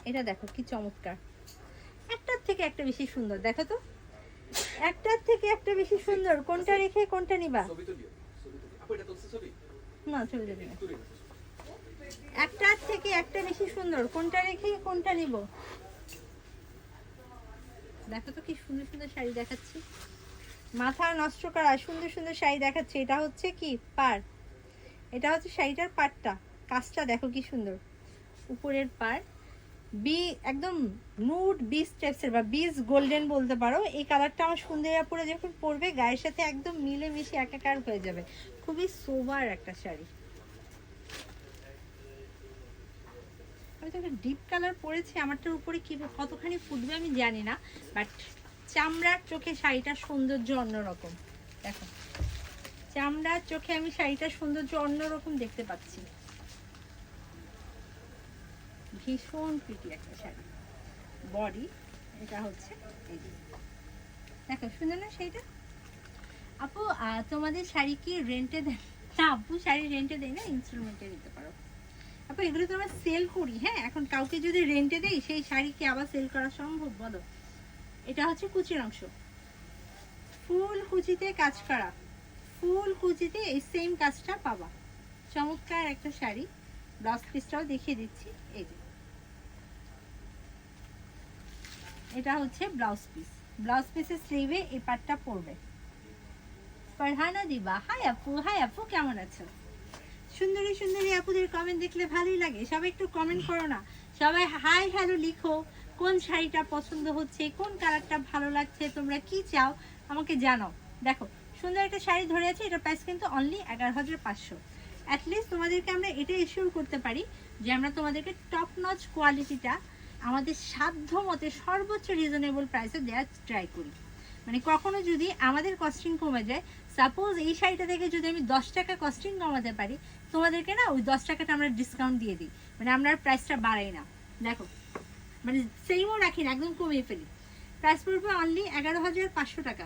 এটা দেখো কি চমৎকার, একটার থেকে একটা বেশি সুন্দর। দেখো তো, একটার থেকে একটা বেশি সুন্দর। কোনটা রেখে কোনটা নিবা? না ছবি দেবে না। একটার থেকে একটা বেশি সুন্দর, কোনটা রেখে কোনটা নিব? দেখো তো কি সুন্দর সুন্দর শাড়ি দেখাচ্ছি, মাথা নষ্ট করা সুন্দর সুন্দর শাড়ি দেখাচ্ছি। এটা হচ্ছে কি পার, এটা হচ্ছে শাড়িটার পাড়টা, কাজটা দেখো কি সুন্দর। উপরের পার বি একদম নুড বিচ টাইপসের বা বিচ গোল্ডেন বলতে পারো। এই কালারটা আমার সুন্দরিয়া পরে যখন পরবে গায়ের সাথে একদম মিলে মিশে একাকার হয়ে যাবে। খুবই সোবার একটা শাড়ি। আমি তো একটা ডিপ কালার পরেছি, আমারটার উপরে কি কতখানি ফুটবে আমি জানি না, বাট চামড়ার চোখে শাড়িটার সৌন্দর্য অন্যরকম। দেখো চামড়ার চোখে আমি শাড়িটার সৌন্দর্য অন্যরকম দেখতে পাচ্ছি। ভীষণ প্রিটি একটা শাড়ি। বডি এটা হচ্ছে এই যে, দেখো সুন্দর না শাড়িটা? আপু তোমাদের শাড়ি কি রেন্টে দেন? না আপু শাড়ি রেন্টে দেয় না, ইনস্টলমেন্টে দিতে পারো আপু। এগুলো তো আমরা সেল করি। হ্যাঁ, এখন কাউকে যদি রেন্টে দেই সেই শাড়ি কি আবার সেল করা সম্ভব বলো? এটা হচ্ছে কুচির অংশ, ফুল কুচিতে কাজ করা, ফুল কুচিতে এই সেম কাজটা পাবা। চমৎকার একটা শাড়ি। ব্লাউজ পিসটাও দেখিয়ে দিচ্ছি, এই যে এটা হচ্ছে ব্লাউজ পিস। ব্লাউজ পিসের স্লিভে এই পাটটা পড়বে। ফারহানা দিবা, হাই আপু। হাই আপু, কেমন আছো? সুন্দরী সুন্দরী আপুদের কমেন্ট দেখলে ভালোই লাগে। সবাই একটু কমেন্ট করো না, সবাই হাই হ্যালো লিখো। কোন শাড়িটা পছন্দ হচ্ছে, কোন কালারটা ভালো লাগছে, তোমরা কি চাও আমাকে জানাও। দেখো সুন্দর একটা শাড়ি ধরে আছে, এটা প্রাইস কিন্তু অনলি 11,500। অ্যাটলিস্ট তোমাদেরকে আমরা এটা এশিওর করতে পারি যে আমরা তোমাদেরকে টপ নচ কোয়ালিটিটা আমাদের সাধ্য মতে সর্বোচ্চ রিজনেবল প্রাইসে দেওয়ার ট্রাই করি। মানে কখনো যদি আমাদের কস্টিং কমে যায়, সাপোজ এই শাড়িটা থেকে যদি আমি 10 টাকা কস্টিং কমাতে পারি, তোমাদেরকে না ওই 10 টাকাটা আমরা ডিসকাউন্ট দিয়ে দিই। মানে আমরা প্রাইসটা বাড়াই না, দেখো মানে সেমও রাখি না, একদম কমিয়ে ফেলি। প্রাইস পড়বে অনলি 11,500 টাকা।